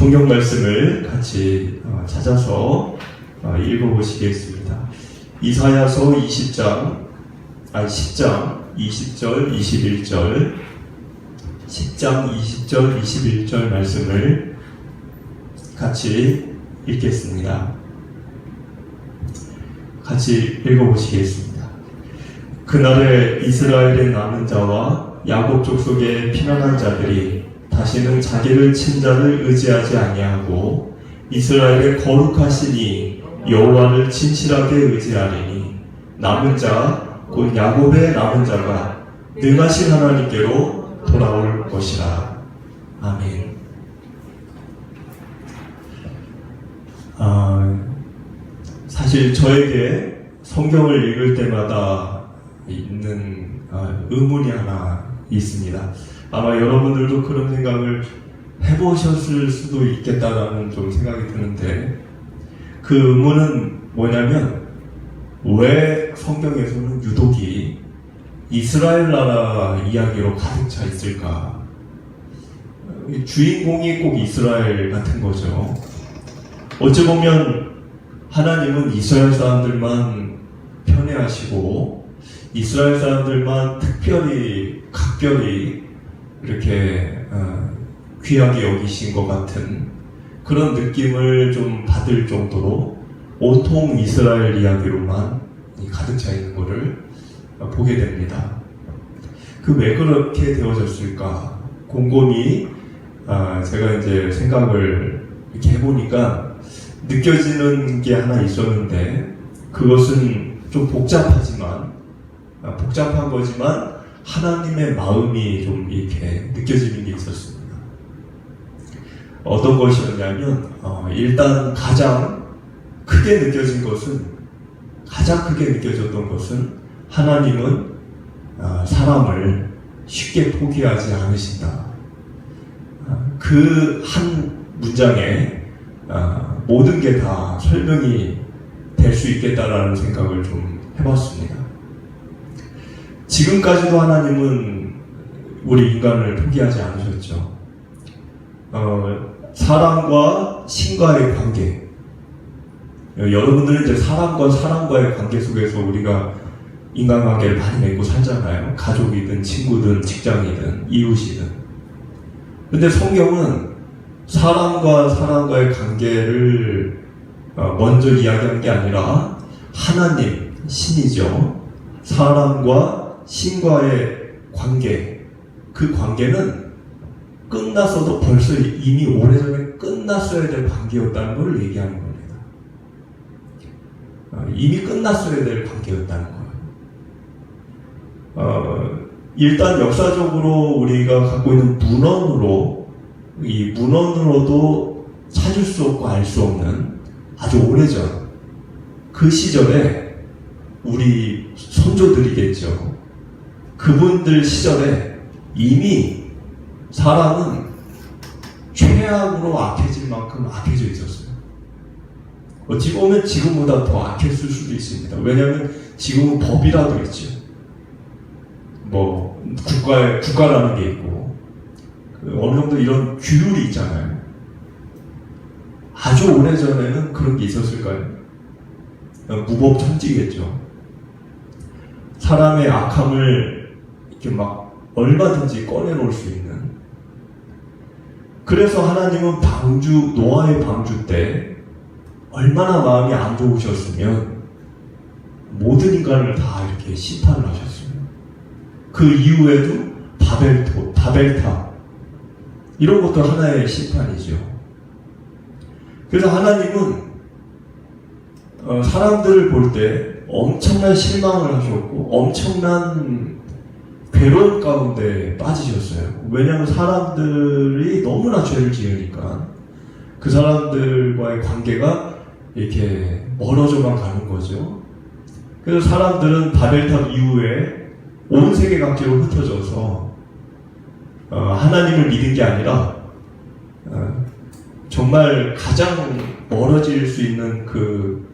성경 말씀을 같이 찾아서 읽어보시겠습니다. 이사야서 10장 20절, 21절, 10장 20절, 21절 말씀을 같이 읽겠습니다. 같이 읽어보시겠습니다. 그날에 이스라엘의 남은 자와 야곱 족속의 피난한 자들이 다시는 자기를 친 자를 의지하지 아니하고 이스라엘의 거룩하시니 여호와를 진실하게 의지하리니 남은 자 곧 야곱의 남은 자가 능하신 하나님께로 돌아올 것이라. 아멘. 사실 저에게 성경을 읽을 때마다 있는 의문이 하나 있습니다. 아마 여러분들도 그런 생각을 해보셨을 수도 있겠다라는 좀 생각이 드는데, 그 의문은 뭐냐면 왜 성경에서는 유독이 이스라엘 나라 이야기로 가득 차 있을까? 주인공이 꼭 이스라엘 같은 거죠. 어찌 보면 하나님은 이스라엘 사람들만 편애하시고 이스라엘 사람들만 특별히 각별히 이렇게 귀하게 여기신 것 같은 그런 느낌을 좀 받을 정도로 온통 이스라엘 이야기로만 가득 차 있는 것을 보게 됩니다. 그 왜 그렇게 되어졌을까? 곰곰이 제가 이제 생각을 이렇게 해보니까 느껴지는 게 하나 있었는데, 그것은 좀 복잡한 거지만 하나님의 마음이 좀 이렇게 느껴지는 게 있었습니다. 어떤 것이었냐면 일단 가장 크게 느껴졌던 것은 하나님은 사람을 쉽게 포기하지 않으신다. 그 한 문장에 모든 게 다 설명이 될 수 있겠다라는 생각을 좀 해봤습니다. 지금까지도 하나님은 우리 인간을 포기하지 않으셨죠. 사람과 신과의 관계, 여러분들은 이제 사람과의 관계 속에서 우리가 인간관계를 많이 맺고 살잖아요. 가족이든 친구든 직장이든 이웃이든. 근데 성경은 사람과의 관계를 먼저 이야기한 게 아니라 하나님, 신이죠. 사람과 신과의 관계, 그 관계는 끝났어도 벌써 이미 오래전에 끝났어야 될 관계였다는 걸 얘기하는 겁니다. 이미 끝났어야 될 관계였다는 거예요. 일단 역사적으로 우리가 갖고 있는 문헌으로도 찾을 수 없고 알 수 없는 아주 오래전 그 시절에 우리 선조들이겠죠. 그분들 시절에 이미 사람은 최악으로 악해질 만큼 악해져 있었어요. 어찌 보면 지금보다 더 악했을 수도 있습니다. 왜냐하면 지금은 법이라도 있죠. 국가라는 게 있고 어느 정도 이런 규율이 있잖아요. 아주 오래전에는 그런 게 있었을까요? 무법천지겠죠. 사람의 악함을 이렇게 막 얼마든지 꺼내놓을 수 있는. 그래서 하나님은 노아의 방주 때 얼마나 마음이 안 좋으셨으면 모든 인간을 다 이렇게 심판을 하셨어요. 그 이후에도 바벨탑 이런 것도 하나의 심판이죠. 그래서 하나님은 사람들을 볼 때 엄청난 실망을 하셨고 엄청난 괴로움 가운데 빠지셨어요. 왜냐하면 사람들이 너무나 죄를 지으니까 그 사람들과의 관계가 이렇게 멀어져만 가는 거죠. 그래서 사람들은 바벨탑 이후에 온 세계 각지로 흩어져서 하나님을 믿은 게 아니라 정말 가장 멀어질 수 있는 그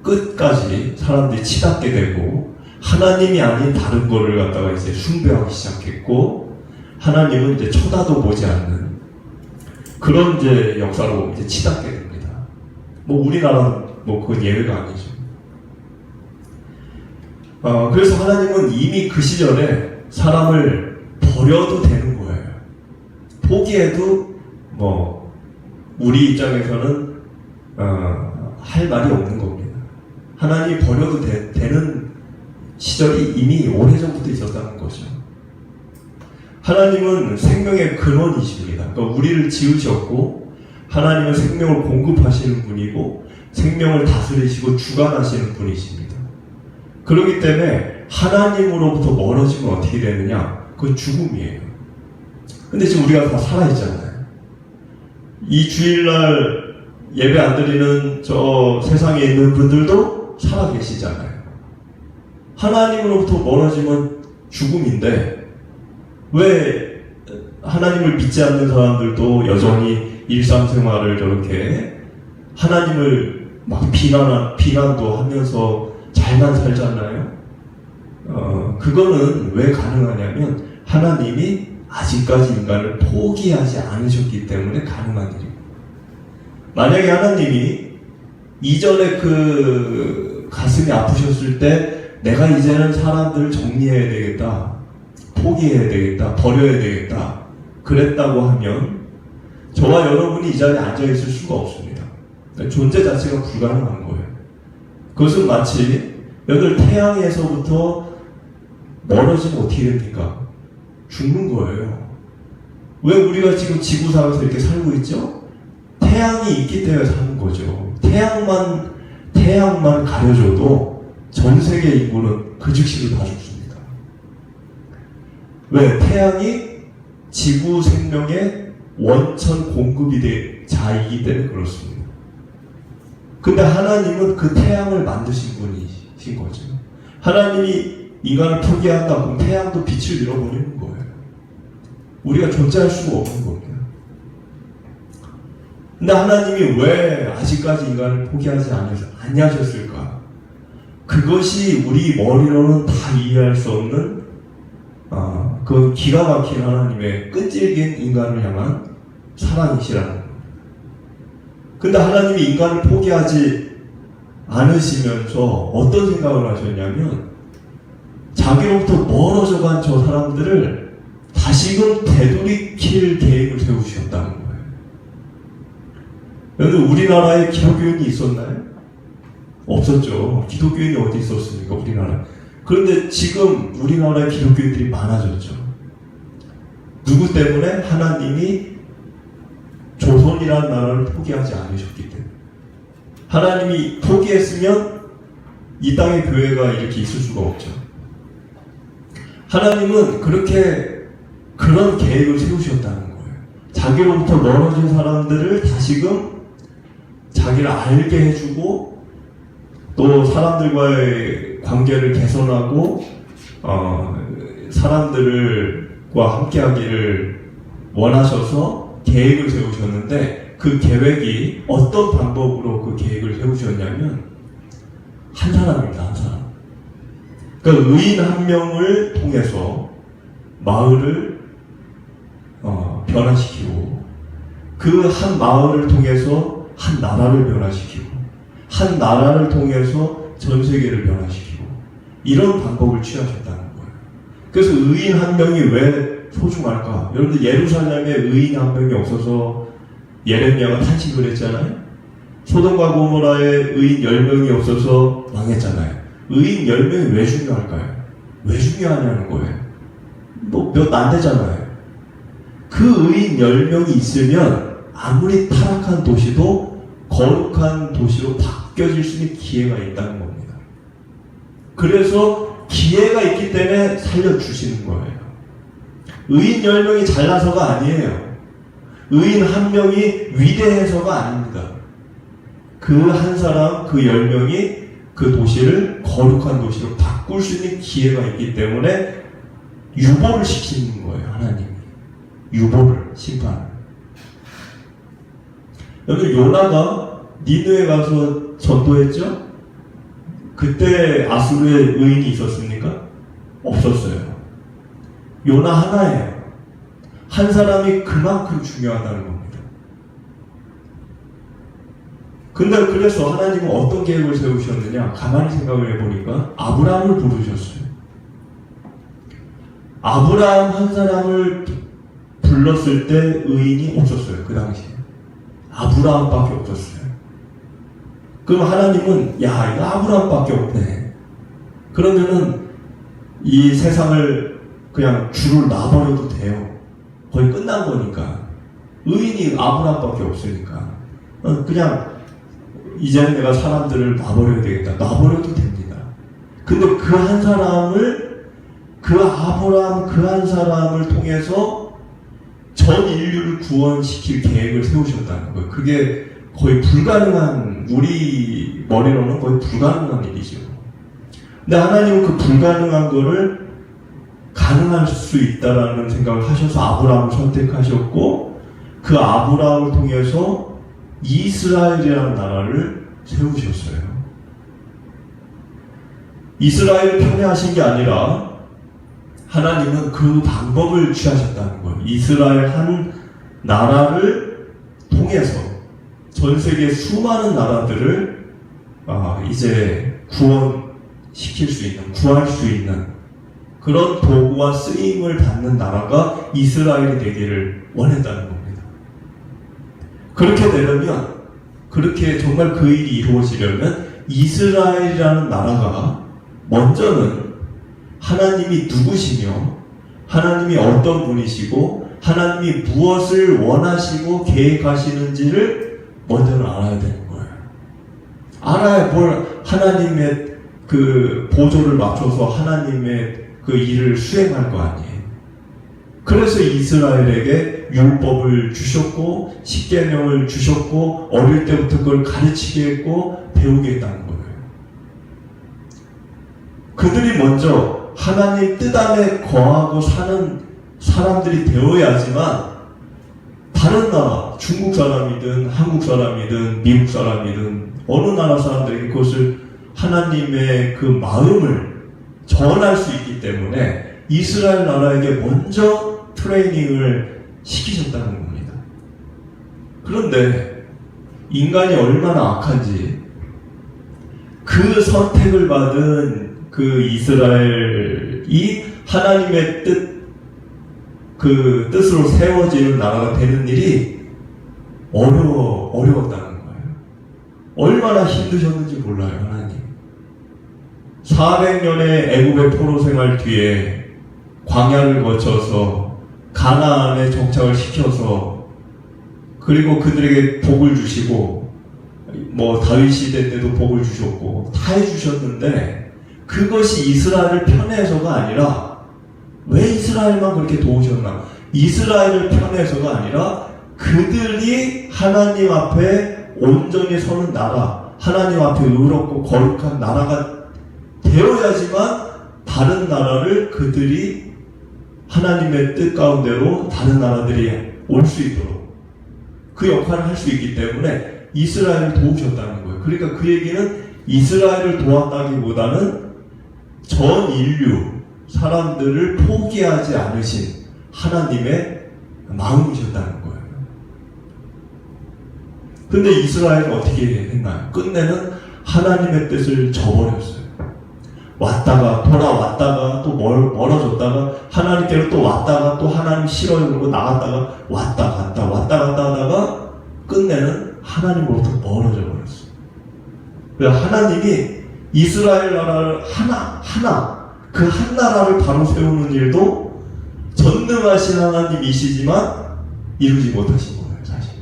끝까지 사람들이 치닫게 되고 하나님이 아닌 다른 거를 갖다가 이제 숭배하기 시작했고 하나님은 이제 쳐다도 보지 않는 그런 이제 역사로 이제 치닫게 됩니다. 뭐 우리나라는 뭐 그건 예외가 아니죠. 그래서 하나님은 이미 그 시절에 사람을 버려도 되는 거예요. 포기해도 뭐 우리 입장에서는 할 말이 없는 겁니다. 하나님이 버려도 되는 시절이 이미 오래전부터 있었다는 거죠. 하나님은 생명의 근원이십니다. 그러니까 우리를 지으셨고 하나님은 생명을 공급하시는 분이고 생명을 다스리시고 주관하시는 분이십니다. 그렇기 때문에 하나님으로부터 멀어지면 어떻게 되느냐? 그건 죽음이에요. 근데 지금 우리가 다 살아있잖아요. 이 주일날 예배 안 드리는 저 세상에 있는 분들도 살아계시잖아요. 하나님으로부터 멀어지면 죽음인데 왜 하나님을 믿지 않는 사람들도 여전히 일상생활을 저렇게 하나님을 막 비난도 하면서 잘만 살잖아요. 그거는 왜 가능하냐면 하나님이 아직까지 인간을 포기하지 않으셨기 때문에 가능한 일입니다. 만약에 하나님이 이전에 그 가슴이 아프셨을 때 내가 이제는 사람들을 정리해야 되겠다, 포기해야 되겠다, 버려야 되겠다 그랬다고 하면 저와 여러분이 이 자리에 앉아있을 수가 없습니다. 존재 자체가 불가능한 거예요. 그것은 마치 여덟 태양에서부터 멀어지면 어떻게 됩니까? 죽는 거예요. 왜 우리가 지금 지구상에서 이렇게 살고 있죠? 태양이 있기 때문에 사는 거죠. 태양만 가려줘도 전 세계 인구는 그 즉시로 다 죽습니다. 왜? 태양이 지구 생명의 원천 공급이 된 자이기 때문에 그렇습니다. 근데 하나님은 그 태양을 만드신 분이신 거죠. 하나님이 인간을 포기한다 그럼 태양도 빛을 잃어버리는 거예요. 우리가 존재할 수가 없는 겁니다. 근데 하나님이 왜 아직까지 인간을 포기하지 않으셨을까? 그것이 우리 머리로는 다 이해할 수 없는 그 기가 막힌 하나님의 끈질긴 인간을 향한 사랑이시라는 겁니다. 근데 하나님이 인간을 포기하지 않으시면서 어떤 생각을 하셨냐면 자기로부터 멀어져간 저 사람들을 다시금 되돌이킬 계획을 세우셨다는 거예요. 여러분 우리나라에 기독교인이 있었나요? 없었죠. 기독교인이 어디 있었습니까? 우리나라. 그런데 지금 우리나라에 기독교인들이 많아졌죠. 누구 때문에? 하나님이 조선이라는 나라를 포기하지 않으셨기 때문에. 하나님이 포기했으면 이 땅에 교회가 이렇게 있을 수가 없죠. 하나님은 그런 계획을 세우셨다는 거예요. 자기로부터 멀어진 사람들을 다시금 자기를 알게 해주고 또 사람들과의 관계를 개선하고 사람들과 함께하기를 원하셔서 계획을 세우셨는데 그 계획이 어떤 방법으로 그 계획을 세우셨냐면 한 사람입니다. 한 사람. 그러니까 의인 한 명을 통해서 마을을 변화시키고 그 한 마을을 통해서 한 나라를 변화시키고 한 나라를 통해서 전 세계를 변화시키고 이런 방법을 취하셨다는 거예요. 그래서 의인 한 명이 왜 소중할까? 여러분들 예루살렘에 의인 한 명이 없어서 예레미야가 탄식을 했잖아요. 소돔과 고모라에 의인 10명이 없어서 망했잖아요. 의인 10명이 왜 중요할까요? 왜 중요하냐는 거예요. 뭐 몇 안 되잖아요. 그 의인 10명이 있으면 아무리 타락한 도시도 거룩한 도시로 바뀌어질 수 있는 기회가 있다는 겁니다. 그래서 기회가 있기 때문에 살려주시는 거예요. 의인 10명이 잘나서가 아니에요. 의인 한 명이 위대해서가 아닙니다. 그 한 사람, 그 10명이 그 도시를 거룩한 도시로 바꿀 수 있는 기회가 있기 때문에 유보를 시키는 거예요. 하나님이. 유보를, 심판. 여기 요나가 니느웨 가서 전도했죠? 그때 아수르에 의인이 있었습니까? 없었어요. 요나 하나예요. 한 사람이 그만큼 중요하다는 겁니다. 근데 그래서 하나님은 어떤 계획을 세우셨느냐? 가만히 생각을 해보니까 아브라함을 부르셨어요. 아브라함 한 사람을 불렀을 때 의인이 없었어요. 그 당시에. 아브라함밖에 없었어요. 그럼 하나님은 야, 이거 아브라함밖에 없네. 그러면은 이 세상을 그냥 줄을 놔버려도 돼요. 거의 끝난 거니까. 의인이 아브라함밖에 없으니까. 그냥 이제는 내가 사람들을 놔버려야 되겠다. 놔버려도 됩니다. 근데 그 한 사람을, 그 아브라함 그 한 사람을 통해서 전 인류를 구원시킬 계획을 세우셨다는 거예요. 그게 거의 불가능한, 우리 머리로는 거의 불가능한 일이죠. 근데 하나님은 그 불가능한 거를 가능할 수 있다라는 생각을 하셔서 아브라함을 선택하셨고, 그 아브라함을 통해서 이스라엘이라는 나라를 세우셨어요. 이스라엘을 편애하신 게 아니라 하나님은 그 방법을 취하셨다는 거예요. 이스라엘 한 나라를 통해서 전 세계 수많은 나라들을 이제 구원시킬 수 있는, 구할 수 있는 그런 도구와 쓰임을 받는 나라가 이스라엘이 되기를 원했다는 겁니다. 그렇게 되려면, 그렇게 정말 그 일이 이루어지려면 이스라엘이라는 나라가 먼저는 하나님이 누구시며 하나님이 어떤 분이시고 하나님이 무엇을 원하시고 계획하시는지를 먼저는 알아야 되는 거예요. 알아야 뭘 하나님의 그 보조를 맞춰서 하나님의 그 일을 수행할 거 아니에요. 그래서 이스라엘에게 율법을 주셨고 십계명을 주셨고 어릴 때부터 그걸 가르치게 했고 배우게 했다는 거예요. 그들이 먼저 하나님 뜻 안에 거하고 사는 사람들이 되어야지만 다른 나라, 중국 사람이든 한국 사람이든 미국 사람이든 어느 나라 사람들에게 그것을 하나님의 그 마음을 전할 수 있기 때문에 이스라엘 나라에게 먼저 트레이닝을 시키셨다는 겁니다. 그런데 인간이 얼마나 악한지 그 선택을 받은 그 이스라엘이 하나님의 그 뜻으로 세워지는 나라가 되는 일이 어려웠다는 거예요. 얼마나 힘드셨는지 몰라요, 하나님. 400년의 애굽의 포로 생활 뒤에 광야를 거쳐서 가나안에 정착을 시켜서 그리고 그들에게 복을 주시고 뭐 다윗 시대 때도 복을 주셨고 다 해주셨는데 그것이 이스라엘을 편해서가 아니라 왜 이스라엘만 그렇게 도우셨나? 이스라엘을 편해서가 아니라 그들이 하나님 앞에 온전히 서는 나라, 하나님 앞에 의롭고 거룩한 나라가 되어야지만 다른 나라를 그들이 하나님의 뜻 가운데로 다른 나라들이 올 수 있도록 그 역할을 할 수 있기 때문에 이스라엘을 도우셨다는 거예요. 그러니까 그 얘기는 이스라엘을 도왔다기보다는 전 인류 사람들을 포기하지 않으신 하나님의 마음이셨다는 거예요. 근데 이스라엘은 어떻게 했나요? 끝내는 하나님의 뜻을 저버렸어요. 왔다가 돌아왔다가 또 멀어졌다가 하나님께로 또 왔다가 또 하나님 싫어요 그러고 나갔다가 왔다 갔다 하다가 끝내는 하나님으로부터 멀어져 버렸어요. 그래서 하나님이 이스라엘 나라를 그 한 나라를 바로 세우는 일도 전능하신 하나님이시지만 이루지 못하신 거예요, 사실.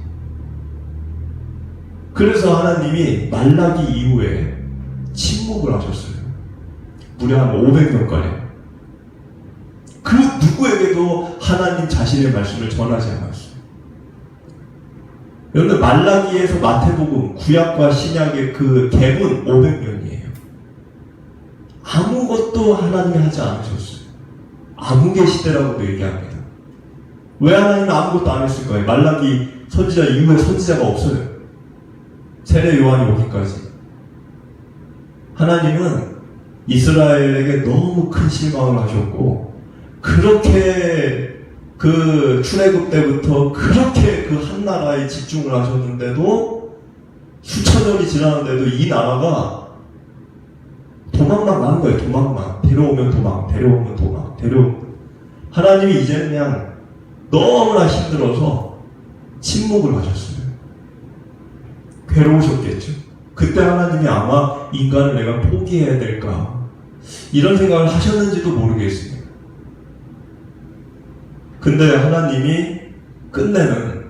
그래서 하나님이 말라기 이후에 침묵을 하셨어요. 무려 한 500년가량. 그 누구에게도 하나님 자신의 말씀을 전하지 않았어요. 여러분, 말라기에서 마태복음, 구약과 신약의 그 갭은 500년이에요. 아무것도 하나님이 하지 않으셨어요. 암흑의 시대라고도 얘기합니다. 왜 하나님은 아무것도 안 했을까요? 말라기 선지자 이후에 선지자가 없어요. 세례 요한이 오기까지. 하나님은 이스라엘에게 너무 큰 실망을 하셨고 그렇게 그 출애굽 때부터 그렇게 그 한 나라에 집중을 하셨는데도 수천 년이 지났는데도 이 나라가 도망만 가는 거예요. 도망만. 데려오면 도망, 데려오면 도망, 데려오면. 하나님이 이제는 그냥 너무나 힘들어서 침묵을 하셨어요. 괴로우셨겠죠. 그때 하나님이 아마 인간을 내가 포기해야 될까 이런 생각을 하셨는지도 모르겠습니다. 근데 하나님이 끝내는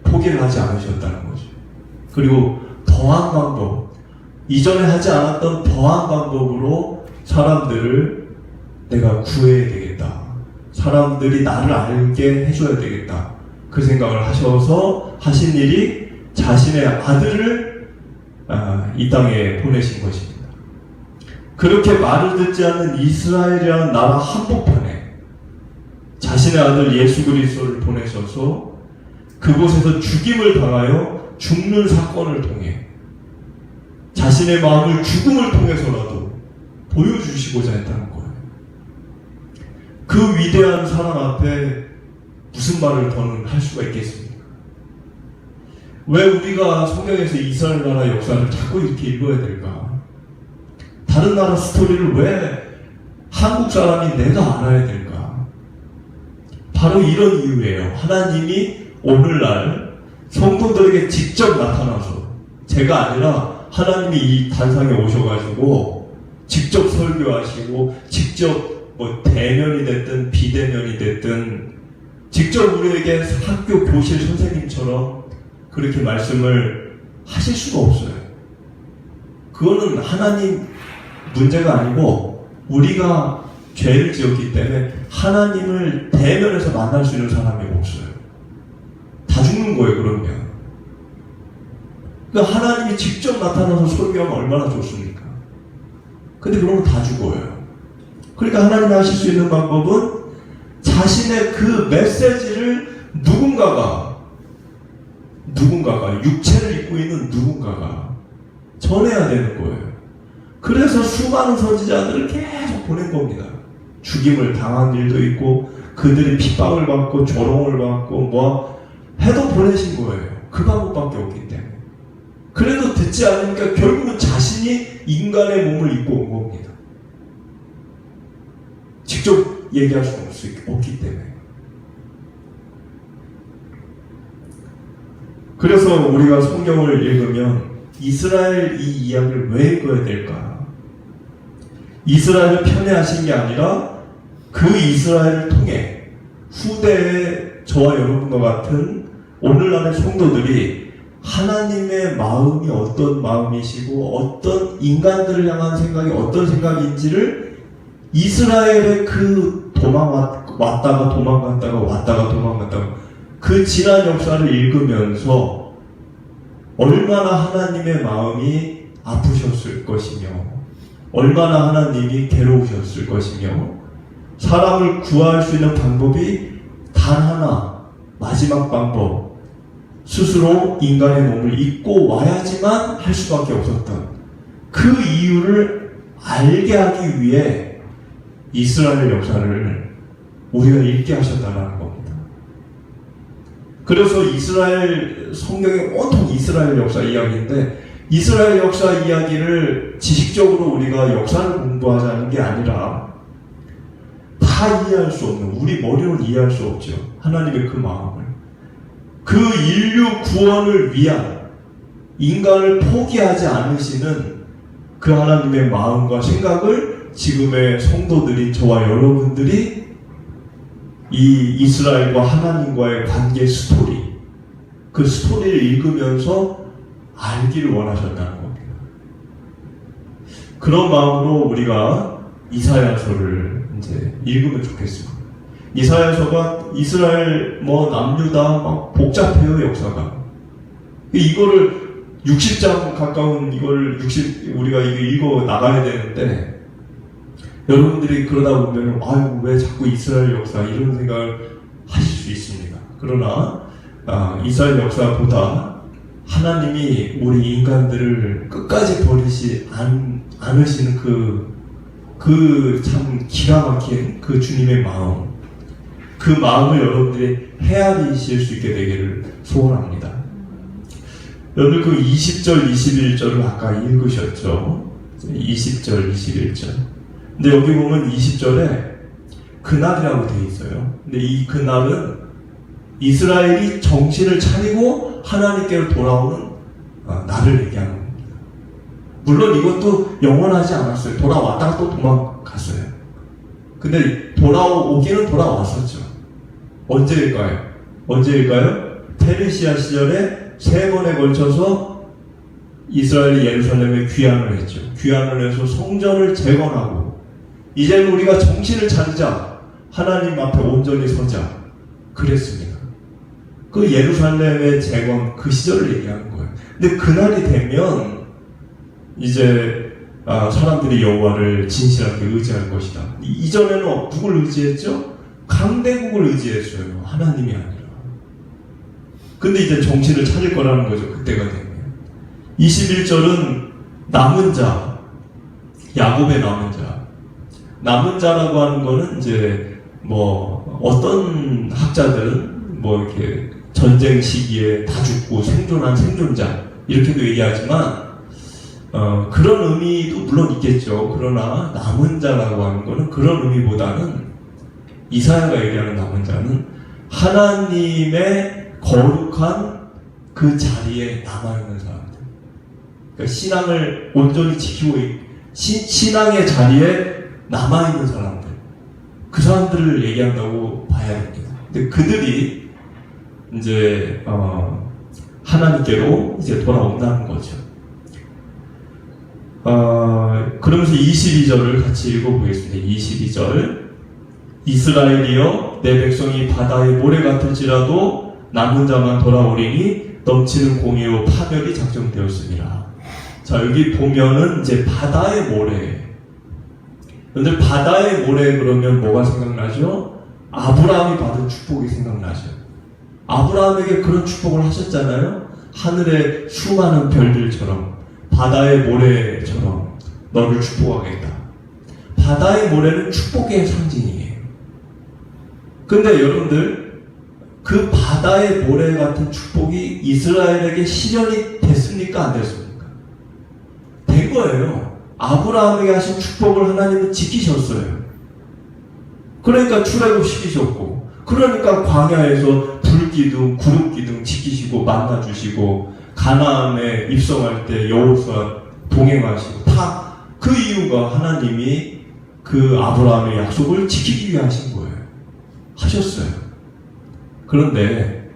포기를 하지 않으셨다는 거죠. 그리고 더한 방법, 이전에 하지 않았던 더한 방법으로 사람들을 내가 구해야 되겠다. 사람들이 나를 알게 해줘야 되겠다. 그 생각을 하셔서 하신 일이 자신의 아들을 이 땅에 보내신 것입니다. 그렇게 말을 듣지 않는 이스라엘이라는 나라 한복판에 자신의 아들 예수 그리스도를 보내셔서 그곳에서 죽임을 당하여 죽는 사건을 통해 자신의 마음을 죽음을 통해서라도 보여주시고자 했다는 거예요. 그 위대한 사랑 앞에 무슨 말을 더는 할 수가 있겠습니까? 왜 우리가 성경에서 이스라엘 나라 역사를 자꾸 이렇게 읽어야 될까? 다른 나라 스토리를 왜 한국 사람이 내가 알아야 될까? 바로 이런 이유예요. 하나님이 오늘날 성도들에게 직접 나타나서, 제가 아니라 하나님이 이 단상에 오셔가지고 직접 설교하시고 직접 대면이 됐든 비대면이 됐든 직접 우리에게 학교 교실 선생님처럼 그렇게 말씀을 하실 수가 없어요. 그거는 하나님 문제가 아니고 우리가 죄를 지었기 때문에 하나님을 대면에서 만날 수 있는 사람이 없어요. 다 죽는 거예요, 그러면. 그러니까 하나님이 직접 나타나서 설교하면 얼마나 좋습니까? 근데 그러면 다 죽어요. 그러니까 하나님이 하실 수 있는 방법은 자신의 그 메시지를 누군가가 육체를 입고 있는 누군가가 전해야 되는 거예요. 그래서 수많은 선지자들을 계속 보낸 겁니다. 죽임을 당한 일도 있고 그들이 핍박을 받고 조롱을 받고 뭐 해도 보내신 거예요. 그 방법밖에 없기 때문에. 그래도 듣지 않으니까 결국은 자신이 인간의 몸을 입고 온 겁니다. 직접 얘기할 수 없기 때문에. 그래서 우리가 성경을 읽으면 이스라엘 이 이야기를 왜 읽어야 될까? 이스라엘을 편애하신 게 아니라 그 이스라엘을 통해 후대의 저와 여러분과 같은 오늘날의 성도들이 하나님의 마음이 어떤 마음이시고 어떤 인간들을 향한 생각이 어떤 생각인지를 이스라엘의 그 왔다가 도망갔다가 왔다가 도망갔다가 그 지난 역사를 읽으면서 얼마나 하나님의 마음이 아프셨을 것이며 얼마나 하나님이 괴로우셨을 것이며 사람을 구할 수 있는 방법이 단 하나, 마지막 방법, 스스로 인간의 몸을 입고 와야지만 할 수밖에 없었던 그 이유를 알게 하기 위해 이스라엘 역사를 우리가 읽게 하셨다는 겁니다. 그래서 이스라엘 성경에 온통 이스라엘 역사 이야기인데 이스라엘 역사 이야기를 지식적으로 우리가 역사를 공부하자는 게 아니라 다 이해할 수 없는, 우리 머리로 이해할 수 없죠. 하나님의 그 마음을. 그 인류 구원을 위한 인간을 포기하지 않으시는 그 하나님의 마음과 생각을 지금의 성도들인 저와 여러분들이 이 이스라엘과 하나님과의 관계 스토리, 그 스토리를 읽으면서 알기를 원하셨다는 겁니다. 그런 마음으로 우리가 이사야서를 이제 읽으면 좋겠습니다. 이사야서가 이스라엘 남유다 막 복잡해요, 역사가. 이거를 60장 가까운 이걸 우리가 이거 읽어 나가야 되는데 여러분들이 그러다 보면 아유 왜 자꾸 이스라엘 역사 이런 생각을 하실 수 있습니다. 그러나 이스라엘 역사보다 하나님이 우리 인간들을 끝까지 버리지 않으시는 그 참 기가 막힌 그 주님의 마음, 그 마음을 여러분들이 헤아리실 수 있게 되기를 소원합니다. 여러분 그 20절, 21절을 아까 읽으셨죠? 20절, 21절. 근데 여기 보면 20절에 그날이라고 되어 있어요. 근데 이 그날은 이스라엘이 정신을 차리고 하나님께로 돌아오는 날을 얘기하는 겁니다. 물론 이것도 영원하지 않았어요. 돌아왔다가 또 도망갔어요. 근데 돌아오기는 돌아왔었죠. 언제일까요? 페르시아 시절에 3번에 걸쳐서 이스라엘이 예루살렘에 귀환을 했죠. 귀환을 해서 성전을 재건하고 이제는 우리가 정신을 차리자, 하나님 앞에 온전히 서자 그랬습니다. 그 예루살렘의 재건 그 시절을 얘기하는 거예요. 근데 그날이 되면 이제 사람들이 여호와를 진실하게 의지할 것이다. 이전에는 누굴 의지했죠? 강대국을 의지했어요. 하나님이 아니라. 근데 이제 정신을 차릴 거라는 거죠. 그때가 되면. 21절은 남은 자, 야곱의 남은 자. 남은 자라고 하는 거는 이제 뭐 어떤 학자들은 뭐 이렇게 전쟁 시기에 다 죽고 생존한 생존자 이렇게도 얘기하지만 그런 의미도 물론 있겠죠. 그러나 남은 자라고 하는 거는 그런 의미보다는 이사야가 얘기하는 남은 자는 하나님의 거룩한 그 자리에 남아있는 사람들. 그러니까 신앙을 온전히 지키고 신앙의 자리에 남아있는 사람들. 그 사람들을 얘기한다고 봐야 됩니다. 근데 그들이 이제 하나님께로 이제 돌아온다는 거죠. 그러면서 22절을 같이 읽어보겠습니다. 22절. 이스라엘이여 내 백성이 바다의 모래 같을지라도 남은 자만 돌아오리니 넘치는 공의로 파멸이 작정되었습니다. 자, 여기 보면은 이제 바다의 모래. 근데 바다의 모래 그러면 뭐가 생각나죠? 아브라함이 받은 축복이 생각나죠. 아브라함에게 그런 축복을 하셨잖아요. 하늘의 수많은 별들처럼 바다의 모래처럼 너를 축복하겠다. 바다의 모래는 축복의 상징이에요. 근데 여러분들 그 바다의 모래 같은 축복이 이스라엘에게 실현이 됐습니까? 안 됐습니까? 된 거예요. 아브라함에게 하신 축복을 하나님은 지키셨어요. 그러니까 출애굽 시키셨고, 그러니까 광야에서 불기둥, 구름기둥 지키시고 만나주시고, 가나안에 입성할 때 여호수아 동행하시고, 다 그 이유가 하나님이 그 아브라함의 약속을 지키기 위해 하신 거예요. 하셨어요. 그런데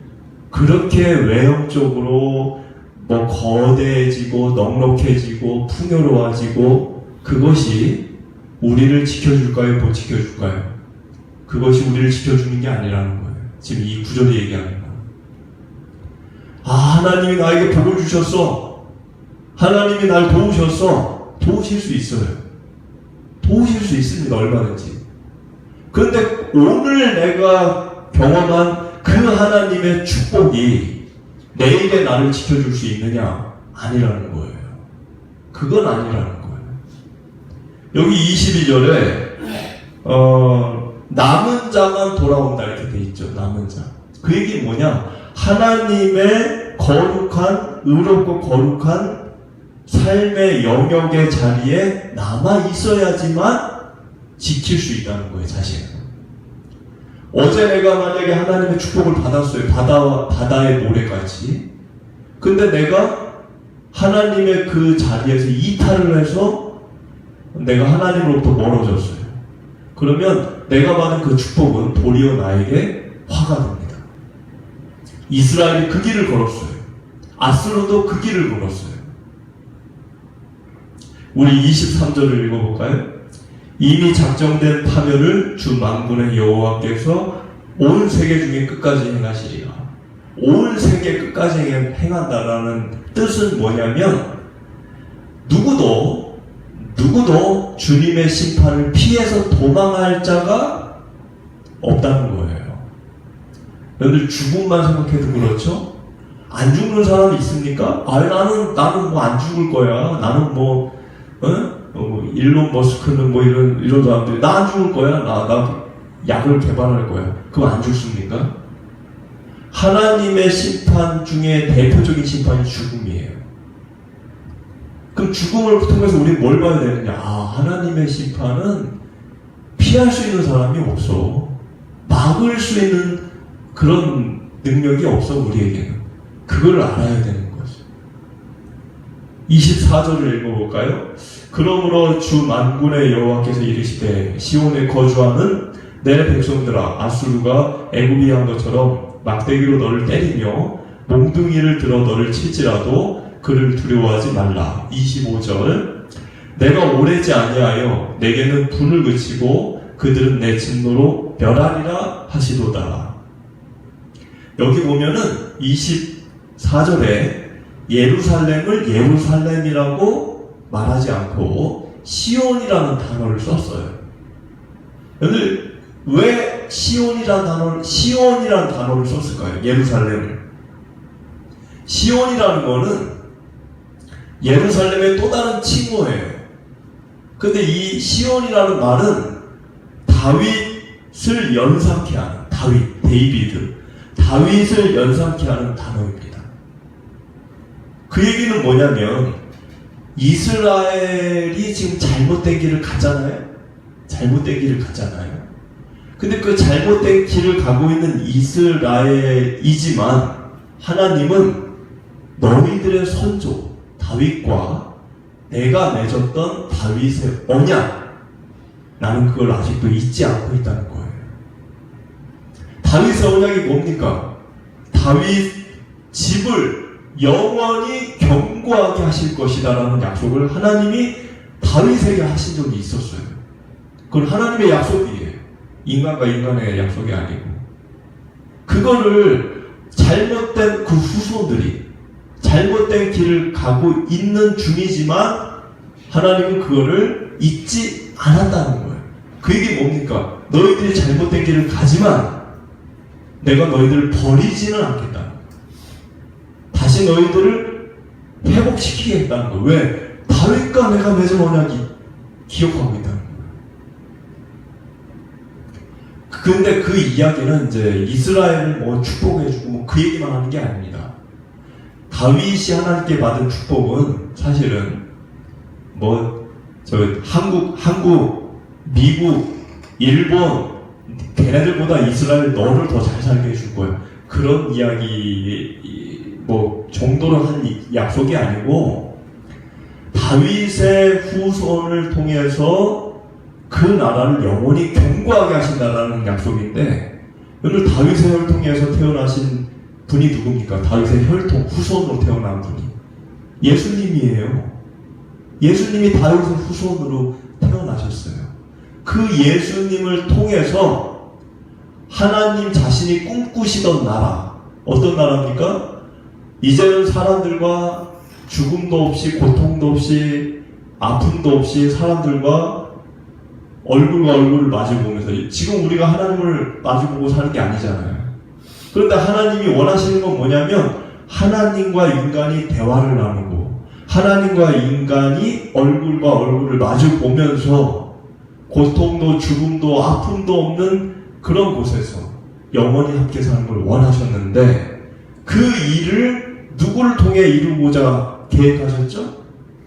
그렇게 외형적으로 뭐 거대해지고 넉넉해지고 풍요로워지고 그것이 우리를 지켜줄까요? 못 지켜줄까요? 그것이 우리를 지켜주는 게 아니라는 거예요. 지금 이 구절이 얘기하는 거예요. 하나님이 나에게 복을 주셨어. 하나님이 날 도우셨어. 도우실 수 있어요. 도우실 수 있습니다. 얼마든지. 그런데 오늘 내가 경험한 그 하나님의 축복이 내일의 나를 지켜줄 수 있느냐? 아니라는 거예요. 그건 아니라는 거예요. 여기 22절에 남은 자만 돌아온다 이렇게 돼 있죠. 남은 자. 그 얘기는 뭐냐? 하나님의 거룩한, 의롭고 거룩한 삶의 영역의 자리에 남아 있어야지만 지킬 수 있다는 거예요, 자신을. 어제 내가 만약에 하나님의 축복을 받았어요. 바다의 모래같이. 근데 내가 하나님의 그 자리에서 이탈을 해서 내가 하나님으로부터 멀어졌어요. 그러면 내가 받은 그 축복은 도리어 나에게 화가 됩니다. 이스라엘이 그 길을 걸었어요. 아스로도 그 길을 걸었어요. 우리 23절을 읽어볼까요? 이미 작정된 파멸을 주 만군의 여호와께서 온 세계 중에 끝까지 행하시리라. 온 세계 끝까지 행한다라는 뜻은 뭐냐면 누구도 주님의 심판을 피해서 도망할 자가 없다는 거예요. 여러분들 죽음만 생각해도 그렇죠? 안 죽는 사람이 있습니까? 나는 뭐 안 죽을 거야. 나는 일론 머스크는 뭐 이런 사람들이 나 안 죽을 거야. 나 약을 개발할 거야. 그거 안 죽습니까? 하나님의 심판 중에 대표적인 심판이 죽음이에요. 그럼 죽음을 통해서 우리 뭘 봐야 되느냐? 하나님의 심판은 피할 수 있는 사람이 없어. 막을 수 있는 그런 능력이 없어, 우리에게는. 그걸 알아야 되는 거죠. 24절을 읽어볼까요? 그러므로 주 만군의 여호와께서 이르시되 시온에 거주하는 내 백성들아, 아수르가 애굽이 한 것처럼 막대기로 너를 때리며 몽둥이를 들어 너를 칠지라도 그를 두려워하지 말라. 25절 내가 오래지 아니하여 내게는 분을 그치고 그들은 내 진노로 멸하리라 하시도다. 여기 보면은 24절에 예루살렘을 예루살렘이라고 말하지 않고 시온이라는 단어를 썼어요. 오늘 왜 시온이라는 단어를 썼을까요? 예루살렘을. 시온이라는 거는 예루살렘의 또 다른 칭호예요. 근데 이 시온이라는 말은 다윗을 연상케 하는, 다윗을 연상케 하는 단어입니다. 그 얘기는 뭐냐면 이스라엘이 지금 잘못된 길을 갔잖아요. 근데 그 잘못된 길을 가고 있는 이스라엘이지만 하나님은 너희들의 선조 다윗과 내가 맺었던 다윗의 언약, 나는 그걸 아직도 잊지 않고 있다는 거예요. 다윗의 언약이 뭡니까? 다윗 집을 영원히 견고하게 하실 것이다라는 약속을 하나님이 다윗에게 하신 적이 있었어요. 그건 하나님의 약속이에요. 인간과 인간의 약속이 아니고. 그거를 잘못된 그 후손들이 잘못된 길을 가고 있는 중이지만 하나님은 그거를 잊지 않았다는 거예요. 그 얘기 뭡니까? 너희들이 잘못된 길을 가지만 내가 너희들을 버리지는 않겠다. 다시 너희들을 회복시키겠다는 거예요. 왜? 다윗과 내가 맺은 언약이 기억하고 있다는 거예요. 근데 그 이야기는 이제 이스라엘을 뭐 축복해주고 그 얘기만 하는 게 아닙니다. 다윗이 하나님께 받은 축복은 사실은 한국, 미국, 일본 걔네들보다 이스라엘 너를 더 잘 살게 해줄 거야. 그런 이야기 정도로 한 약속이 아니고 다윗의 후손을 통해서 그 나라를 영원히 견고하게 하신다라는 약속인데 오늘 다윗의 혈통에서 태어나신 분이 누굽니까? 다윗의 혈통 후손으로 태어난 분이 예수님이에요. 예수님이 다윗의 후손으로 태어나셨어요. 그 예수님을 통해서 하나님 자신이 꿈꾸시던 나라, 어떤 나라입니까? 이제는 사람들과 죽음도 없이 고통도 없이 아픔도 없이 사람들과 얼굴과 얼굴을 마주보면서, 지금 우리가 하나님을 마주보고 사는 게 아니잖아요. 그런데 하나님이 원하시는 건 뭐냐면 하나님과 인간이 대화를 나누고 하나님과 인간이 얼굴과 얼굴을 마주보면서 고통도 죽음도 아픔도 없는 그런 곳에서 영원히 함께 사는 걸 원하셨는데 그 일을 누구를 통해 이루고자 계획하셨죠?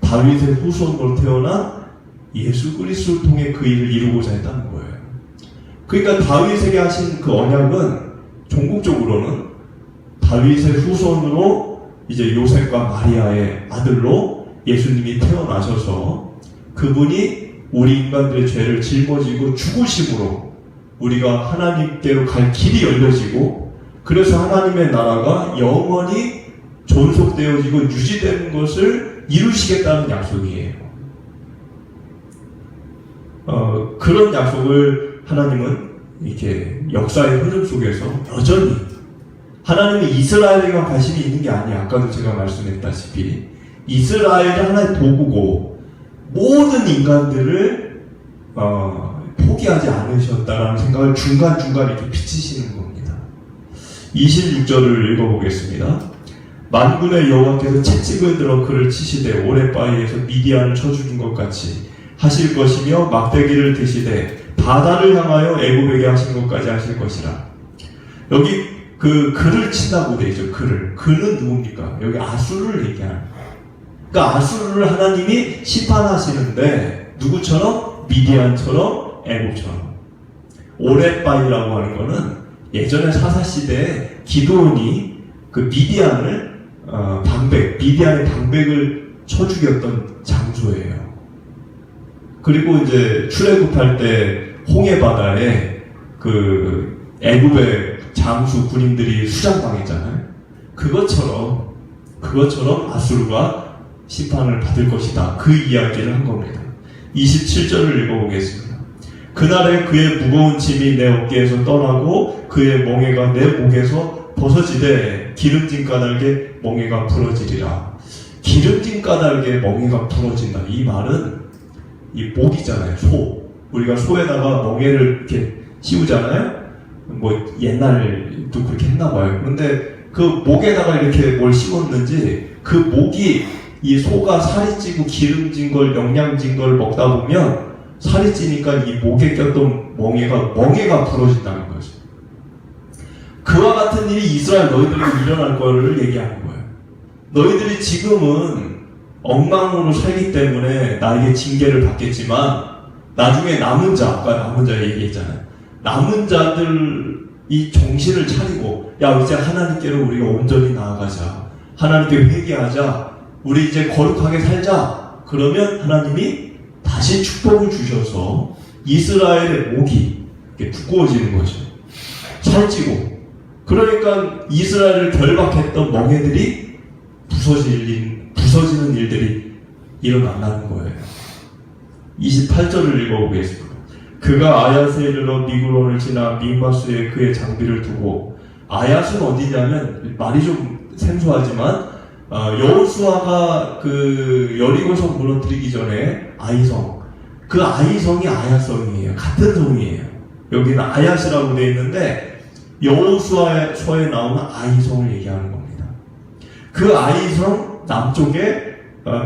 다윗의 후손으로 태어난 예수 그리스도를 통해 그 일을 이루고자 했다는 거예요. 그러니까 다윗에게 하신 그 언약은 종국적으로는 다윗의 후손으로 이제 요셉과 마리아의 아들로 예수님이 태어나셔서 그분이 우리 인간들의 죄를 짊어지고 죽으심으로 우리가 하나님께로 갈 길이 열려지고 그래서 하나님의 나라가 영원히 존속되어지고 유지되는 것을 이루시겠다는 약속이에요. 그런 약속을 하나님은 이렇게 역사의 흐름 속에서 여전히 하나님은 이스라엘에게만 관심이 있는 게 아니에요. 아까도 제가 말씀했다시피 이스라엘이 하나의 도구고 모든 인간들을 포기하지 않으셨다라는 생각을 중간중간 이렇게 비치시는 겁니다. 26절을 읽어보겠습니다. 만군의 여호와께서 채찍을 들어 그를 치시되 오랫바위에서 미디안을 쳐 죽인 것 같이 하실 것이며 막대기를 드시되 바다를 향하여 애굽에게 하신 것까지 하실 것이라. 여기 그 글을 친다고 돼 있죠. 글을. 그는 누굽니까? 여기 아수르를 얘기하는 거예요. 그러니까 아수르를 하나님이 심판하시는데 누구처럼? 미디안처럼, 애굽처럼. 오렛바이라고 하는 거는 예전에 사사시대에 기드온이 그 미디안을 미디안의 방백을 쳐 죽였던 장소예요. 그리고 이제 출애굽할 때 홍해 바다에 그 애굽의 장수 군인들이 수장당했잖아요. 그것처럼 아수르가 심판을 받을 것이다. 그 이야기를 한 겁니다. 27절을 읽어보겠습니다. 그날에 그의 무거운 짐이 내 어깨에서 떠나고 그의 멍에가 내 목에서 벗어지되 기름진 까닭에 멍에가 부러지리라. 기름진 까닭에 멍에가 부러진다. 이 말은 이 목이잖아요. 소. 우리가 소에다가 멍에를 이렇게 씌우잖아요. 뭐 옛날도 그렇게 했나봐요. 그런데 그 목에다가 이렇게 뭘 씌웠는지 그 목이 이 소가 살이 찌고 기름진 걸 영양진 걸 먹다 보면 살이 찌니까 이 목에 꼈던 멍에가 부러진다는 거죠. 그와 같은 일이 이스라엘 너희들에게 일어날 거를 얘기하는 거예요. 너희들이 지금은 엉망으로 살기 때문에 나에게 징계를 받겠지만 나중에 남은 자, 아까 남은 자 얘기했잖아요. 남은 자들이 정신을 차리고 야 이제 하나님께로 우리가 온전히 나아가자. 하나님께 회개하자. 우리 이제 거룩하게 살자. 그러면 하나님이 다시 축복을 주셔서 이스라엘의 목이 두꺼워지는 거죠. 살찌고. 그러니까 이스라엘을 결박했던 멍에들이 부서지는 일들이 일어난다는 거예요. 28절을 읽어보겠습니다. 그가 아야스에 이르러 미그론을 지나 믹마스에 그의 장비를 두고, 아야스는 어디냐면 말이 좀 생소하지만 여호수아가 그 여리고성 무너뜨리기 전에 아이성, 그 아이성이 아야성이에요. 같은 성이에요. 여기는 아야스라고 되어 있는데 여호수아서에 나오는 아이성을 얘기하는 겁니다. 그 아이성 남쪽에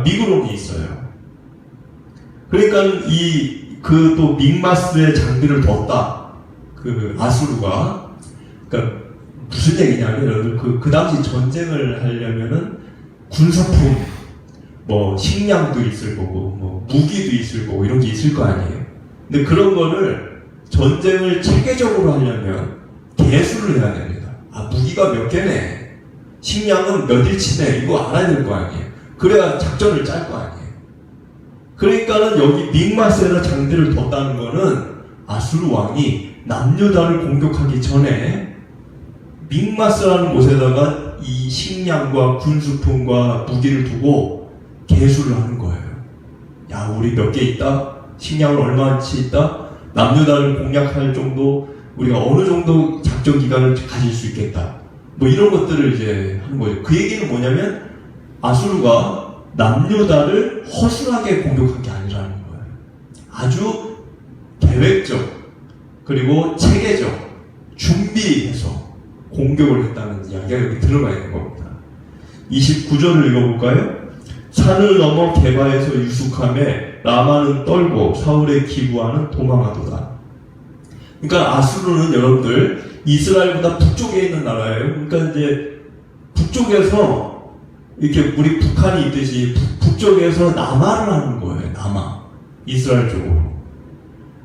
미그론이 있어요. 그러니까 그 또 믹마스의 장비를 뒀다. 그 아수르가. 그러니까 무슨 얘기냐면 그 당시 전쟁을 하려면은 군사품, 뭐 식량도 있을 거고, 뭐 무기도 있을 거고 이런 게 있을 거 아니에요. 근데 그런 거를 전쟁을 체계적으로 하려면 개수를 해야 됩니다. 무기가 몇 개네, 식량은 몇 일치네, 이거 알아야 될 거 아니에요. 그래야 작전을 짤 거 아니에요. 그러니까는 여기 믹마스에다 장비를 뒀다는 거는 아수르 왕이 남유다를 공격하기 전에 믹마스라는 곳에다가 이 식량과 군수품과 무기를 두고 개수를 하는 거예요. 야, 우리 몇 개 있다? 식량을 얼마치 있다? 남유다를 공략할 정도, 우리가 어느 정도 작전 기간을 가질 수 있겠다. 뭐 이런 것들을 이제 하는 거예요. 그 얘기는 뭐냐면 아수르가 남유다를 허술하게 공격한 게 아니라는 거예요. 아주 계획적, 그리고 체계적, 준비해서 공격을 했다는 이야기가 여기 들어가 있는 겁니다. 29절을 읽어볼까요? 산을 넘어 게바에서 유숙함에 라마는 떨고 사울의 기부하는 도망하도다. 그러니까 아수르는 여러분들 이스라엘보다 북쪽에 있는 나라예요. 그러니까 이제 북쪽에서 이렇게 우리 북한이 있듯이 북쪽에서 남하를 하는 거예요. 남하. 이스라엘 쪽으로.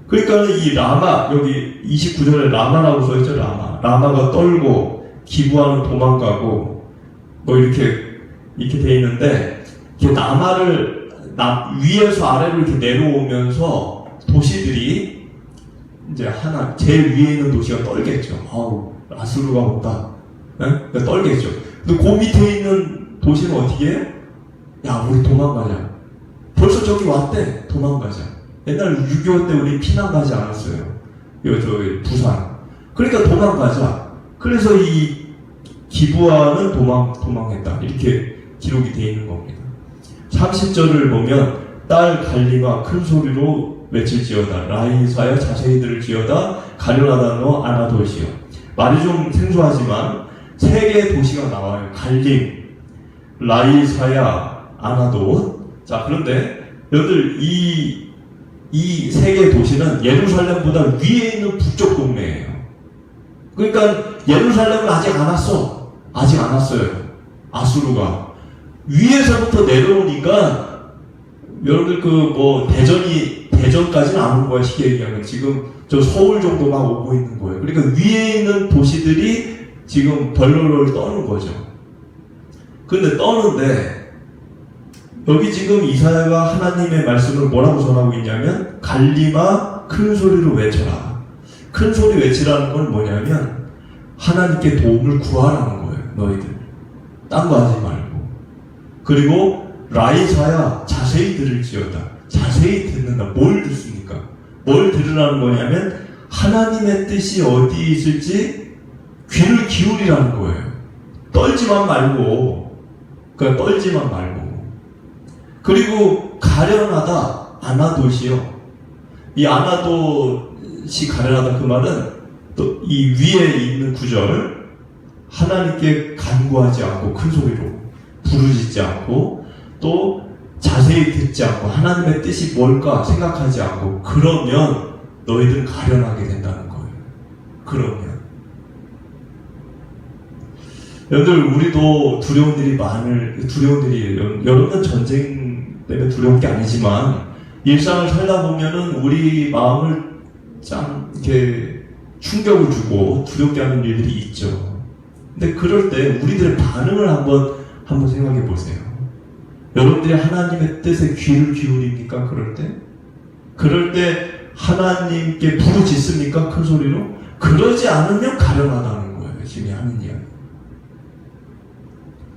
그러니까 이 라마, 여기 29절에 라마라고 써있죠. 라마가 떨고 기부하는 도망가고 뭐 이렇게 돼 있는데, 이렇게 남하를 위에서 아래로 이렇게 내려오면서 도시들이 이제 제일 위에 있는 도시가 떨겠죠. 아수르가 온다. 네? 그러니까 떨겠죠. 근데 그 밑에 있는 도시는 어떻게 해요? 야, 우리 도망가자. 벌써 저기 왔대. 도망가자. 옛날 6.25 때 우리 피난 가지 않았어요. 저기 부산. 그러니까 도망가자. 그래서 이 기부하는 도망했다. 이렇게 기록이 되어 있는 겁니다. 30절을 보면 딸 갈리마 큰 소리로 외칠지어다. 라이사야 자세히들 지어다. 가련하다 너 아나돌시여. 말이 좀 생소하지만 세 개의 도시가 나와요. 갈림, 라이사야, 아나돗. 자, 그런데 여러분들 이 세 개의 도시는 예루살렘보다 위에 있는 북쪽 동네예요. 그러니까 예루살렘은 아직 안 왔어. 아직 안 왔어요. 아수르가. 위에서부터 내려오니까 여러분들 대전까지는 안 온 거야. 쉽게 얘기하면 지금 저 서울 정도만 오고 있는 거예요. 그러니까 위에 있는 도시들이 지금 벌벌벌 떠는 거죠. 근데 떠는데 여기 지금 이사야가 하나님의 말씀을 뭐라고 전하고 있냐면 갈림아 큰 소리로 외쳐라. 큰 소리 외치라는 건 뭐냐면 하나님께 도움을 구하라는 거예요. 너희들 딴 거 하지 말고. 그리고 라이사야 자세히 들을지어다. 자세히 듣는다. 뭘 듣습니까? 뭘 들으라는 거냐면 하나님의 뜻이 어디 있을지 귀를 기울이라는 거예요. 떨지만 말고. 그러니까 떨지만 말고. 그리고 가련하다. 아나돗이요. 이 아나돗이 가련하다 그 말은 또 이 위에 있는 구절 하나님께 간구하지 않고 큰 소리로 부르짖지 않고 또 자세히 듣지 않고 하나님의 뜻이 뭘까 생각하지 않고 그러면 너희들은 가련하게 된다는 거예요. 그러면 여러분들 우리도 두려운 일이 여러분은 전쟁 때문에 두려운 게 아니지만 일상을 살다 보면은 우리 마음을 참 이렇게 충격을 주고 두렵게 하는 일들이 있죠. 근데 그럴 때 우리들의 반응을 한번 생각해 보세요. 여러분들이 하나님의 뜻에 귀를 기울입니까? 그럴 때 하나님께 부르짖습니까? 큰 소리로? 그러지 않으면 가련하다는 거예요. 지금 하는 이야기.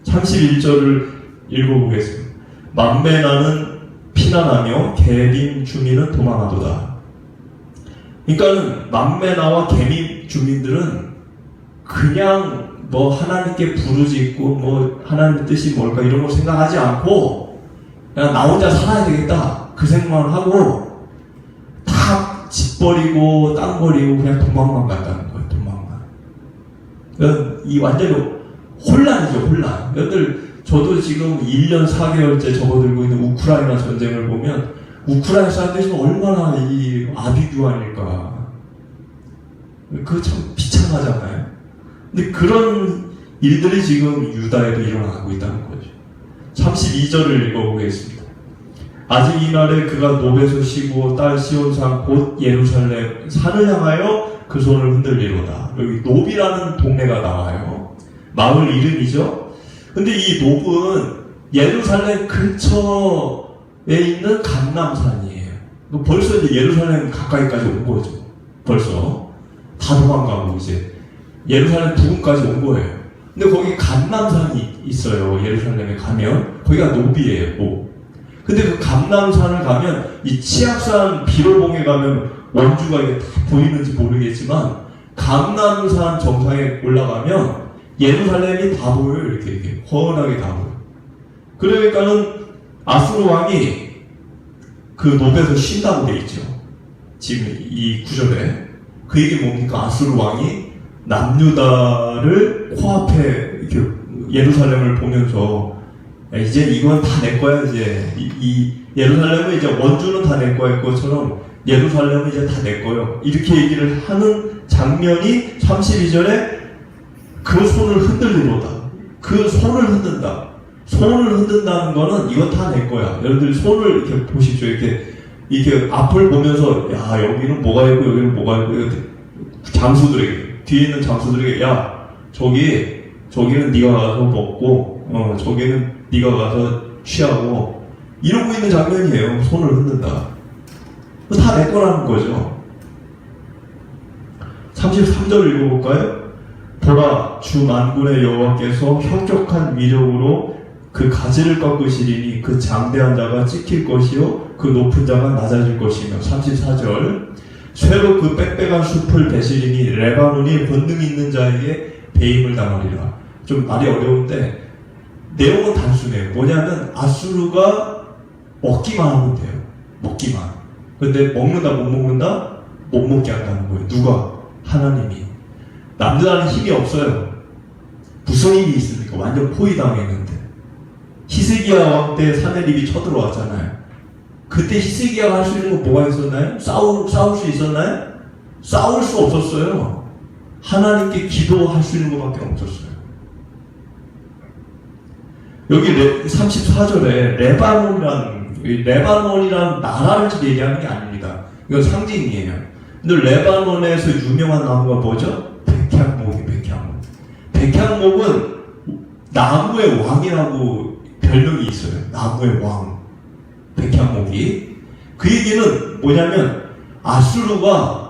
31절을 읽어보겠습니다. 만매나는 피난하며 개림 주민은 도망하도다. 그러니까는 만매나와 개림 주민들은 그냥 하나님께 부르짖고 하나님의 뜻이 뭘까 이런 걸 생각하지 않고 그냥 나 혼자 살아야 되겠다 그 생각만 하고 다 집 버리고 땅 버리고 그냥 도망만 간다는 거예요. 도망만. 이 완전히 혼란이죠. 혼란. 여러분들 저도 지금 1년 4개월째 접어들고 있는 우크라이나 전쟁을 보면 우크라이나 사람들이 얼마나 이 아비규환일까. 그거 참 비참하잖아요. 근데 그런 일들이 지금 유다에도 일어나고 있다는 거죠. 32절을 읽어보겠습니다. 아직 이날에 그가 노베소 쉬고 딸 시온산 곧 예루살렘 산을 향하여 그 손을 흔들리로다. 여기 노비라는 동네가 나와요. 마을 이름이죠. 근데 이 노브는 예루살렘 근처에 있는 감람산이에요. 벌써 이제 예루살렘 가까이까지 온 거죠. 벌써 다 도망가고 이제 예루살렘 부근까지 온 거예요. 근데 거기 감람산이 있어요. 예루살렘에 가면 거기가 노비예요. 근데 그 감람산을 가면 이 치악산 비로봉에 가면 원주가 이게 다 보이는지 모르겠지만 감람산 정상에 올라가면 예루살렘이 다 보여요. 이렇게 훤하게 다 보여요. 그러니까는 아수르 왕이 그 노베에서 쉰다고 돼 있죠. 지금 이 구절에 그 얘기 뭡니까? 아수르 왕이 남유다를 코앞에 이렇게 예루살렘을 보면서 이제 이건 다 내 거야. 이제 이 예루살렘은 이제 원주는 다 내 거야. 것처럼 예루살렘은 이제 다 내 거요. 이렇게 얘기를 하는 장면이 32절에 그 손을 흔들리로다. 그 손을 흔든다. 손을 흔든다는 거는 이거 다 내 거야. 여러분들 손을 이렇게 보십시오. 이렇게 앞을 보면서 야 여기는 뭐가 있고 여기는 뭐가 있고 장수들에게 뒤에 있는 장수들에게 야 저기는 네가 가서 먹고 저기는 네가 가서 취하고 이러고 있는 장면이에요. 손을 흔든다. 다 내 거라는 거죠. 33절 읽어볼까요? 보라 주 만군의 여호와께서 혁족한 위력으로 그 가지를 꺾으시리니 그 장대한 자가 찍힐 것이요 그 높은 자가 낮아질 것이며 34절 쇠로 그 빽빽한 숲을 베시리니 레바논이 본능 있는 자에게 배임을 당하리라. 좀 말이 어려운데 내용은 단순해요. 뭐냐면 아수르가 먹기만 하면 돼요. 먹기만. 근데 먹는다 못 먹는다? 못 먹게 한다는 거예요. 누가? 하나님이. 남들한테는 힘이 없어요. 무슨 힘이 있습니까? 완전 포위당했는데. 히스기야 왕 때 사내립이 쳐들어왔잖아요. 그때 히스기야가 할 수 있는 건 뭐가 있었나요? 싸울 수 있었나요? 싸울 수 없었어요. 하나님께 기도할 수 있는 것밖에 없었어요. 여기 34절에 레바논이라는 나라를 지금 얘기하는 게 아닙니다. 이건 상징이에요. 근데 레바논에서 유명한 나무가 뭐죠? 백향목이 백향목. 백향목은 나무의 왕이라고 별명이 있어요. 나무의 왕. 백향목이. 그 얘기는 뭐냐면 아수르가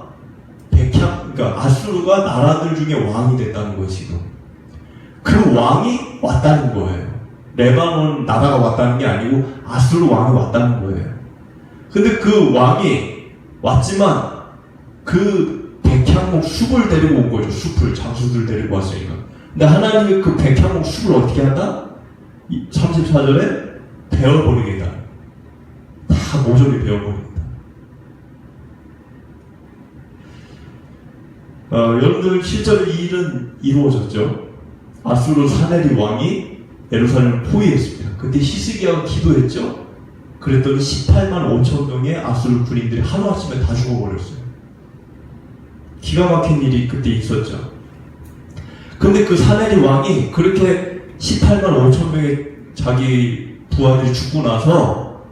그러니까 아수르가 나라들 중에 왕이 됐다는 거예요, 지금. 그 왕이 왔다는 거예요. 레바논 나라가 왔다는 게 아니고 아수르 왕이 왔다는 거예요. 근데 그 왕이 왔지만 그 백향목 숲을 데리고 온 거죠. 숲을, 장수들 데리고 왔으니까. 근데 하나님이 그 백향목 숲을 어떻게 한다? 34절에 베어버리겠다. 다 모조리 베어버리겠다. 여러분들 실제로 이 일은 이루어졌죠. 아수르 사네리 왕이 예루살렘을 포위했습니다. 그때 히스기야가 기도했죠. 그랬더니 18만 5천 명의 아수르 군인들이 하루아침에 다 죽어버렸어요. 기가 막힌 일이 그때 있었죠. 근데 그 사네리 왕이 그렇게 18만 5천 명의 자기 부하들이 죽고 나서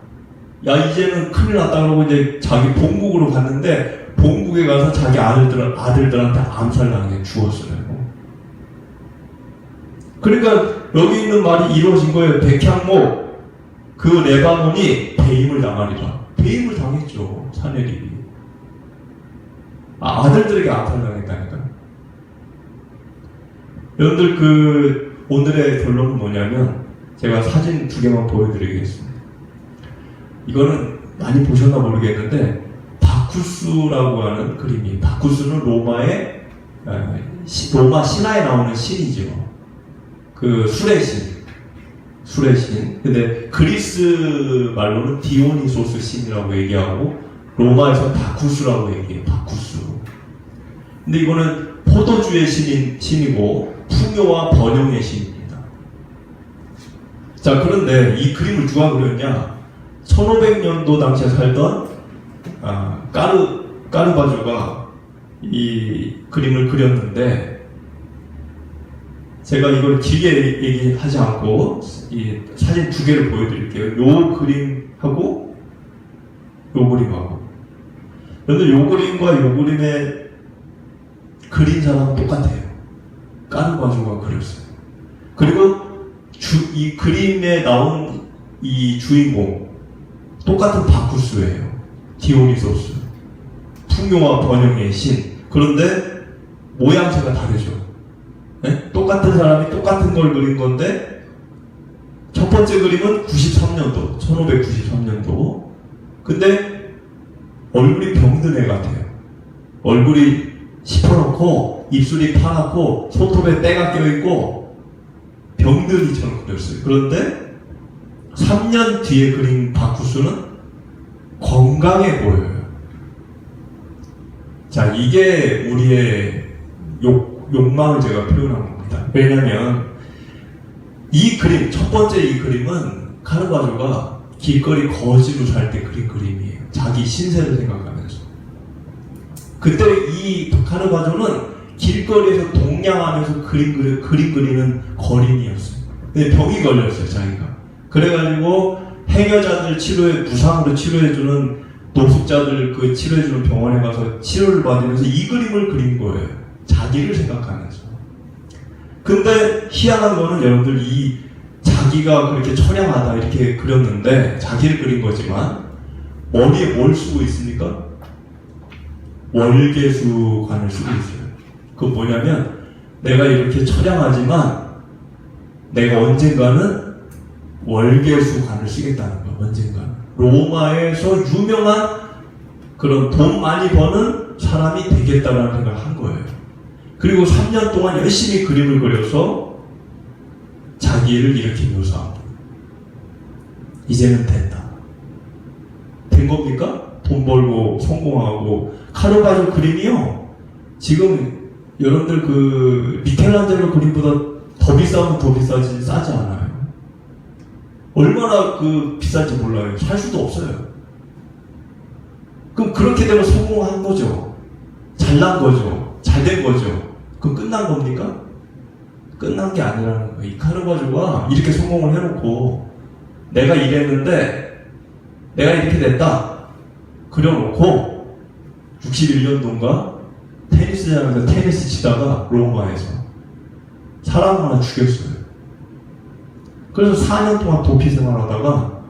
야 이제는 큰일 났다 그러고 이제 자기 본국으로 갔는데 본국에 가서 자기 아들들한테 암살당해 죽었어요. 그러니까 여기 있는 말이 이루어진 거예요. 백향목 그 레바논이 배임을 당하리라. 배임을 당했죠. 사내리. 아들들에게 암살당했다니까. 여러분들 오늘의 결론은 뭐냐면 제가 사진 2개만 보여드리겠습니다. 이거는 많이 보셨나 모르겠는데 바쿠스라고 하는 그림이 바쿠스는 로마 신화에 나오는 신이죠. 그 술의 신. 근데 그리스 말로는 디오니소스 신이라고 얘기하고 로마에서 바쿠스라고 얘기해요. 바쿠스. 근데 이거는 포도주의 신이고 풍요와 번영의 신입니다. 자, 그런데 이 그림을 누가 그렸냐? 1500년도 당시에 살던 까르바조가 이 그림을 그렸는데 제가 이걸 길게 얘기하지 않고 이 사진 2개를 보여드릴게요. 요 그림하고 요 그림하고. 그런데 요 그림과 요 그림의 그린 사람은 똑같아요. 까르바조가 그렸어요. 그리고 이 그림에 나온 이 주인공 똑같은 바쿠스예요. 디오니소스. 풍요와 번영의 신. 그런데 모양새가 다르죠. 네? 똑같은 사람이 똑같은 걸 그린 건데 첫 번째 그림은 93년도 1593년도 근데 얼굴이 병든 애 같아요. 얼굴이 시퍼렇고 입술이 파랗고 손톱에 때가 껴있고 병든 이처럼 그렸어요. 그런데 3년 뒤에 그린 바쿠스는 건강해 보여요. 자, 이게 우리의 욕망을 제가 표현한 겁니다. 왜냐면 이 그림, 첫 번째 이 그림은 카르바조가 길거리 거지로 살 때 그린 그림이에요. 자기 신세를 생각하면서. 그때 이 카르바조는 길거리에서 동냥하면서 그림 그리는 거린이었어요. 근데 병이 걸렸어요, 자기가. 그래가지고 해녀자들 무상으로 치료해주는 노숙자들 그 치료해주는 병원에 가서 치료를 받으면서 이 그림을 그린 거예요. 자기를 생각하면서. 근데 희한한 거는 여러분들 이 자기가 그렇게 처량하다 이렇게 그렸는데 자기를 그린 거지만 머리에 뭘 쓰고 있습니까? 월계수관을 쓰고 있어요. 그건 뭐냐면 내가 이렇게 처량하지만 내가 언젠가는 월계수관을 쓰겠다는 거야. 언젠가는. 로마에서 유명한 그런 돈 많이 버는 사람이 되겠다라는 생각을 한 거예요. 그리고 3년 동안 열심히 그림을 그려서 자기를 이렇게 묘사합니다. 이제는 됐다. 된 겁니까? 돈 벌고 성공하고. 카르바조 그림이요. 지금 여러분들 그 미켈란젤로 그림보다 더 비싸면 더 비싸지 싸지 않아요. 얼마나 비쌀지 몰라요. 살 수도 없어요. 그럼 그렇게 되면 성공한 거죠. 잘난 거죠. 잘 된 거죠. 그럼 끝난 겁니까? 끝난 게 아니라는 거예요. 이 카르바조가 이렇게 성공을 해놓고 내가 이랬는데 내가 이렇게 됐다 그려놓고 61년도인가 테니스장에서 테니스 치다가 로마에서 사람 하나 죽였어요. 그래서 4년 동안 도피 생활하다가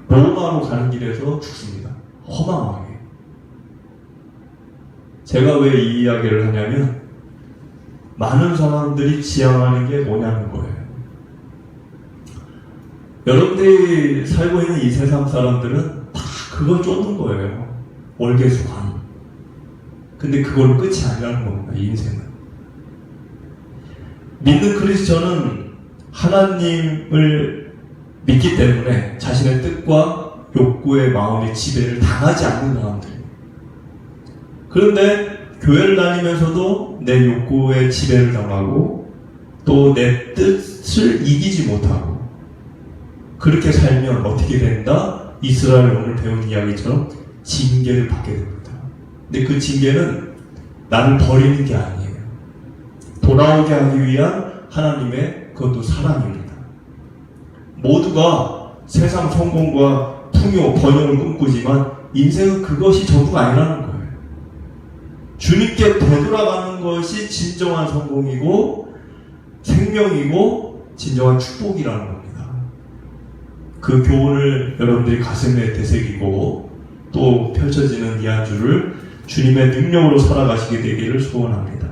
로마로 가는 길에서 죽습니다. 허망하게. 제가 왜 이 이야기를 하냐면 많은 사람들이 지향하는 게 뭐냐는 거예요. 여러분들이 살고 있는 이 세상 사람들은 다 그걸 쫓는 거예요. 월계수관. 근데 그걸로 끝이 아니라는 겁니다. 이 인생은. 믿는 크리스천은 하나님을 믿기 때문에 자신의 뜻과 욕구의 마음의 지배를 당하지 않는 사람들이에요. 그런데 교회를 다니면서도 내 욕구의 지배를 당하고 또 내 뜻을 이기지 못하고 그렇게 살면 어떻게 된다? 이스라엘 오늘 배운 이야기처럼 징계를 받게 됩니다. 근데 그 징계는 나를 버리는 게 아니에요. 돌아오게 하기 위한 하나님의 그것도 사랑입니다. 모두가 세상 성공과 풍요, 번영을 꿈꾸지만 인생은 그것이 전부가 아니라는 거예요. 주님께 되돌아가는 것이 진정한 성공이고 생명이고 진정한 축복이라는 겁니다. 그 교훈을 여러분들이 가슴에 되새기고 또 펼쳐지는 이 한 주를 주님의 능력으로 살아가시게 되기를 소원합니다.